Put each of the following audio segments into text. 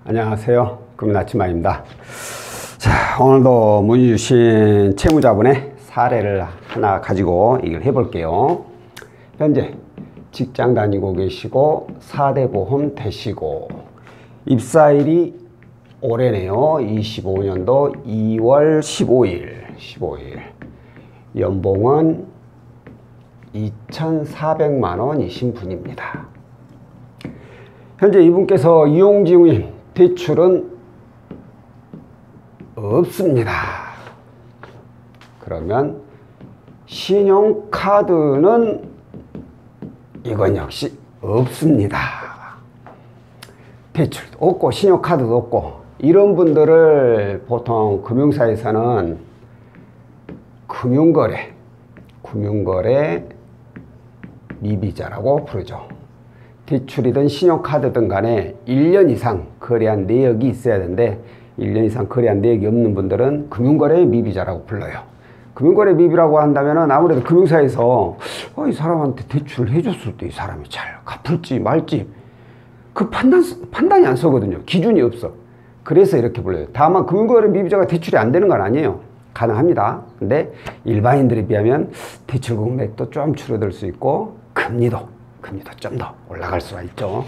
안녕하세요. 금나치마입니다. 자, 오늘도 문의 주신 채무자분의 사례를 하나 가지고 이걸 해볼게요. 현재 직장 다니고 계시고 4대 보험 되시고 입사일이 올해네요. 25년도 2월 15일 연봉은 2,400만 원이신 분입니다. 현재 이분께서 이용증인 대출은 없습니다. 그러면 신용카드는 이건 역시 없습니다. 대출도 없고 신용카드도 없고 이런 분들을 보통 금융사에서는 금융거래 미비자라고 부르죠. 대출이든 신용카드든 간에 1년 이상 거래한 내역이 있어야 되는데 1년 이상 거래한 내역이 없는 분들은 금융거래 미비자라고 불러요. 금융거래 미비라고 한다면 아무래도 금융사에서 이 사람한테 대출을 해줬을 때 이 사람이 잘 갚을지 말지 그 판단이 안 서거든요. 기준이 없어. 그래서 이렇게 불러요. 다만 금융거래 미비자가 대출이 안 되는 건 아니에요. 가능합니다. 근데 일반인들에 비하면 대출 금액도 좀 줄어들 수 있고 금리도 좀 더 올라갈 수가 있죠.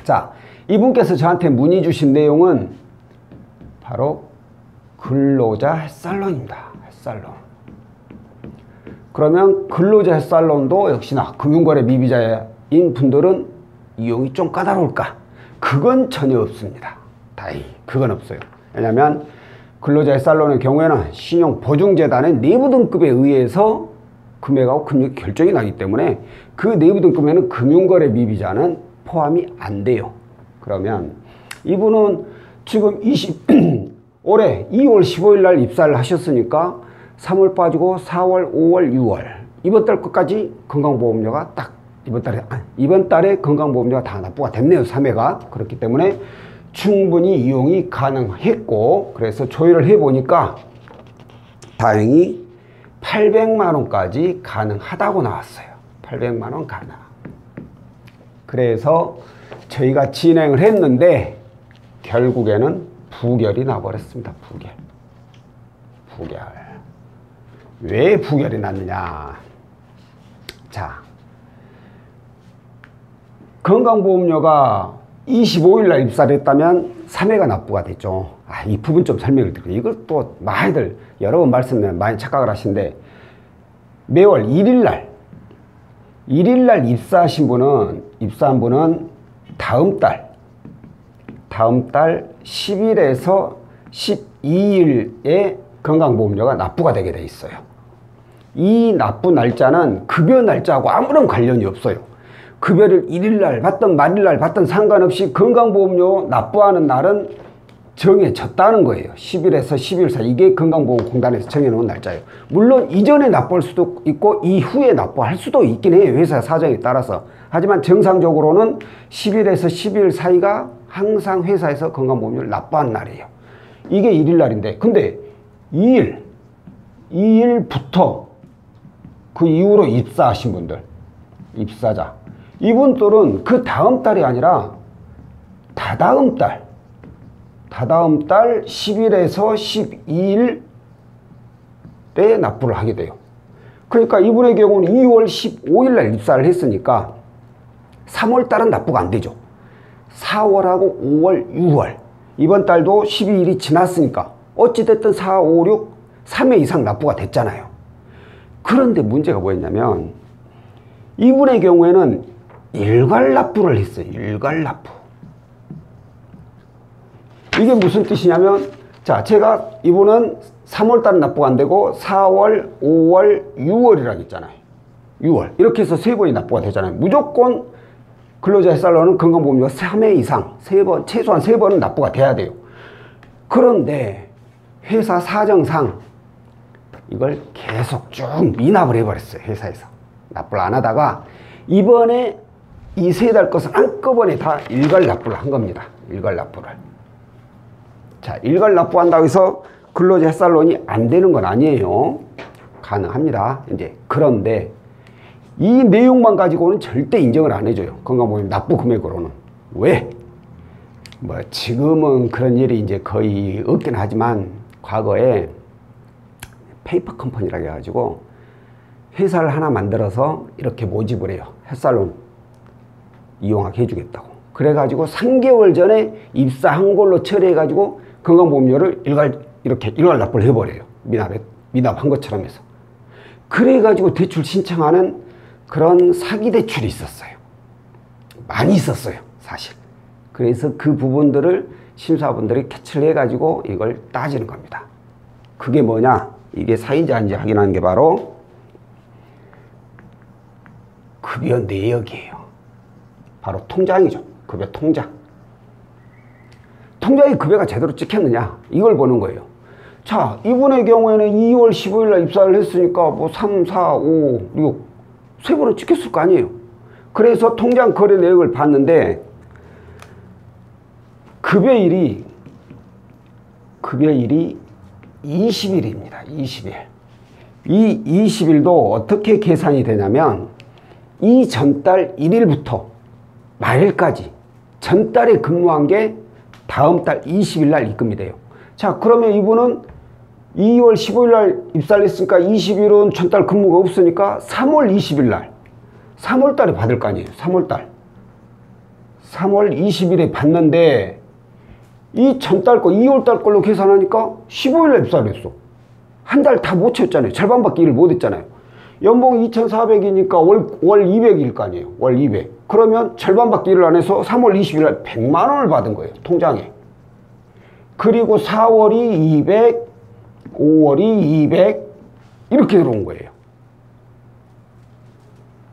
자, 이분께서 저한테 문의 주신 내용은 바로 근로자 헬살론입니다. 헬살론. 그러면 근로자 헬살론도 역시나 금융거래 미비자인 분들은 이용이 좀 까다로울까? 그건 전혀 없습니다. 다행히 그건 없어요. 왜냐하면 근로자 헬살론의 경우에는 신용보증재단의 내부 등급에 의해서 금액하고 금액 결정이 나기 때문에 그 내부 등급에는 금융거래 미비자는 포함이 안 돼요. 그러면 이분은 지금 올해 2월 15일 날 입사를 하셨으니까 3월 빠지고 4월, 5월, 6월 이번 달 끝까지 건강보험료가 딱 이번 달에 건강보험료가 다 납부가 됐네요. 3회가. 그렇기 때문에 충분히 이용이 가능했고 그래서 조회를 해보니까 다행히 800만 원까지 가능하다고 나왔어요. 800만 원 가능. 그래서 저희가 진행을 했는데 결국에는 부결이 나버렸습니다. 부결. 왜 부결이 났느냐? 자, 건강보험료가 25일 날 입사를 했다면 3회가 납부가 됐죠. 이 부분 좀 설명을 드릴게요. 이걸 또 많이들 여러 번 말씀드리면 많이 착각을 하시는데 매월 1일 날 입사한 분은 다음 달 10일에서 12일에 건강보험료가 납부가 되게 돼 있어요. 이 납부 날짜는 급여 날짜하고 아무런 관련이 없어요. 급여를 1일날 받든 말일날 받든 상관없이 건강보험료 납부하는 날은 정해졌다는 거예요. 10일에서 12일 사이. 이게 건강보험공단에서 정해놓은 날짜예요. 물론 이전에 납부할 수도 있고 이후에 납부할 수도 있긴 해요. 회사 사정에 따라서. 하지만 정상적으로는 10일에서 12일 사이가 항상 회사에서 건강보험료를 납부하는 날이에요. 이게 1일날인데 근데 2일부터 그 이후로 입사하신 분들, 입사자 이분들은 그 다음 달이 아니라 다다음 달 10일에서 12일에 납부를 하게 돼요. 그러니까 이분의 경우는 2월 15일 날 입사를 했으니까 3월 달은 납부가 안 되죠. 4월하고 5월, 6월 이번 달도 12일이 지났으니까 어찌됐든 4, 5, 6, 3회 이상 납부가 됐잖아요. 그런데 문제가 뭐였냐면 이분의 경우에는 일괄 납부를 했어요. 일괄 납부. 이게 무슨 뜻이냐면 자, 제가 이분은 3월달은 납부가 안 되고 4월, 5월, 6월이라고 했잖아요. 6월 이렇게 해서 3번이 납부가 되잖아요. 무조건 근로자 헬살론은 건강보험료가 3회 이상 3번, 최소한 3번은 납부가 돼야 돼요. 그런데 회사 사정상 이걸 계속 쭉 미납을 해버렸어요. 회사에서 납부를 안 하다가 이번에 이 3달 것을 한꺼번에 다 일괄 납부를 한 겁니다. 일괄 납부를. 자, 일괄 납부한다고 해서 근로자 헬살론이 안 되는 건 아니에요. 가능합니다. 이제 그런데 이 내용만 가지고는 절대 인정을 안 해줘요. 건강보험 납부 금액으로는. 왜? 뭐 지금은 그런 일이 이제 거의 없긴 하지만 과거에 페이퍼 컴퍼니라고 해가지고 회사를 하나 만들어서 이렇게 모집을 해요. 햇살론 이용하게 해주겠다고. 그래가지고 3개월 전에 입사한 걸로 처리해가지고 건강보험료를 이렇게 일괄 납부를 해버려요. 미납한 것처럼 해서. 그래가지고 대출 신청하는 그런 사기 대출이 있었어요. 많이 있었어요, 사실. 그래서 그 부분들을 심사분들이 캐치를 해가지고 이걸 따지는 겁니다. 그게 뭐냐? 이게 사인자인지 확인하는 게 바로 급여 내역이에요. 바로 통장이죠. 급여 통장. 통장에 급여가 제대로 찍혔느냐? 이걸 보는 거예요. 자, 이분의 경우에는 2월 15일 날 입사를 했으니까 뭐 3, 4, 5, 6 세 번은 찍혔을 거 아니에요. 그래서 통장 거래 내역을 봤는데 급여일이 20일입니다. 20일. 이 20일도 어떻게 계산이 되냐면 이 전달 1일부터 말일까지 전달에 근무한 게 다음 달 20일 날 입금이 돼요. 자, 그러면 이분은 2월 15일 날 입사를 했으니까 20일은 전달 근무가 없으니까 3월 20일 날 3월 달에 받을 거 아니에요. 3월 달 3월 20일에 받는데 이 전달 거 2월 달 걸로 계산하니까 15일 날 입사를 했어. 한 달 다 못 채웠잖아요. 절반밖에 일을 못 했잖아요. 연봉 2,400이니까 월 200일 거 아니에요. 월 200. 그러면 절반밖에 일을 안 해서 3월 20일 날 100만 원을 받은 거예요. 통장에. 그리고 4월이 200, 5월이 200 이렇게 들어온 거예요.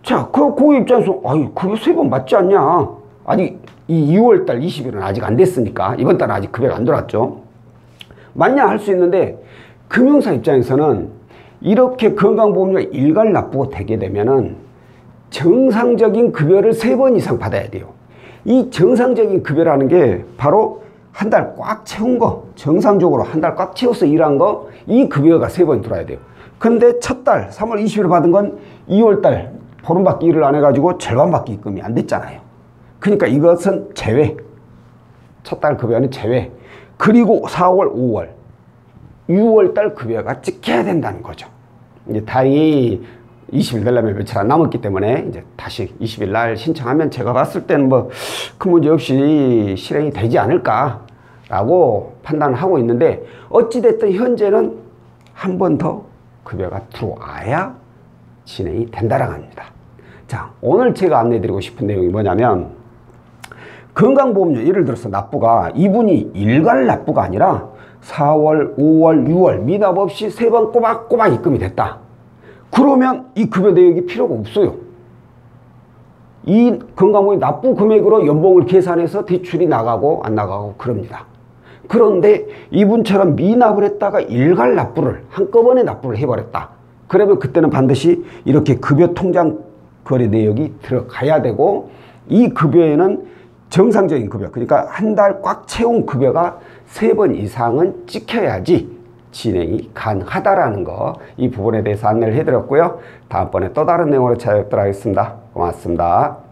자, 그 입장에서 아유, 그거 세 번 맞지 않냐? 아직 이 2월 달 20일은 아직 안 됐으니까 이번 달은 아직 급여가 안 들어왔죠. 맞냐 할 수 있는데 금융사 입장에서는 이렇게 건강보험료 일괄 납부가 되게 되면은 정상적인 급여를 3번 이상 받아야 돼요. 이 정상적인 급여라는 게 바로 한 달 꽉 채운 거, 정상적으로 한 달 꽉 채워서 일한 거, 이 급여가 3번 들어야 돼요. 근데 첫 달 3월 20일 받은 건 2월 달 보름밖에 일을 안 해가지고 절반밖에 입금이 안 됐잖아요. 그러니까 이것은 제외. 첫 달 급여는 제외. 그리고 4월, 5월, 6월 달 급여가 찍혀야 된다는 거죠. 이제 달이 20일 되려면 며칠 안 남았기 때문에 이제 다시 20일 날 신청하면 제가 봤을 때는 뭐 큰 문제 없이 실행이 되지 않을까라고 판단을 하고 있는데 어찌됐든 현재는 한 번 더 급여가 들어와야 진행이 된다라고 합니다. 자, 오늘 제가 안내드리고 싶은 내용이 뭐냐면 건강보험료 예를 들어서 납부가 이분이 일괄 납부가 아니라 4월, 5월, 6월 미납 없이 3번 꼬박꼬박 입금이 됐다. 그러면 이 급여 내역이 필요가 없어요. 이 건강보험 납부 금액으로 연봉을 계산해서 대출이 나가고 안 나가고 그럽니다. 그런데 이분처럼 미납을 했다가 일괄 납부를 한꺼번에 납부를 해버렸다. 그러면 그때는 반드시 이렇게 급여 통장 거래 내역이 들어가야 되고 이 급여에는 정상적인 급여, 그러니까 한 달 꽉 채운 급여가 3번 이상은 찍혀야지 진행이 가능하다라는 거, 이 부분에 대해서 안내를 해드렸고요. 다음번에 또 다른 내용으로 찾아뵙도록 하겠습니다. 고맙습니다.